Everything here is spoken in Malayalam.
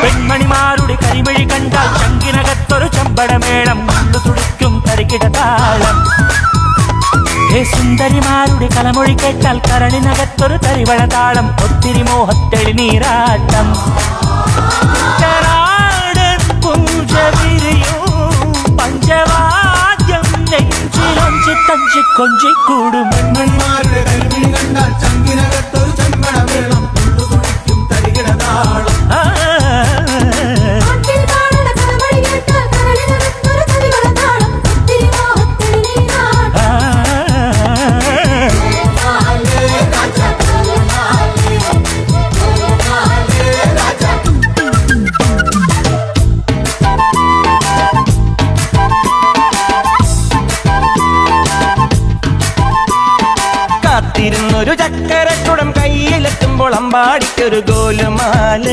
പെൺമണിമാരുടെ കരിമിഴി കണ്ടാൽ ചങ്കിനകത്തൊരു ചമ്പടമേളം ഉള്ളു തുടിക്കും തരികിടതാളം. ഹേ സുന്ദരിമാരുടെ കലമൊഴി കേട്ടാൽ കരളിനകത്തൊരു തരിവളതാളം. ഒത്തിരി മോഹത്തെളി നീരാട്ടം. പഞ്ചവാദ്യം നെഞ്ചിലൊഞ്ചി തഞ്ചി കൊഞ്ചിക്കൂടും. പെൺമണിമാരുടെ കരിമിഴി കണ്ടാൽ ചങ്കിനകത്തൊരു ചമ്പടമേളം ഉള്ളു തുടിക്കും തരികിടതാളം. കാത്തിരുന്നൊരു ചക്കരക്കുടം കയ്യിലെത്തുമ്പോൾ അമ്പാടിക്കൊരു ഗോലുമാല.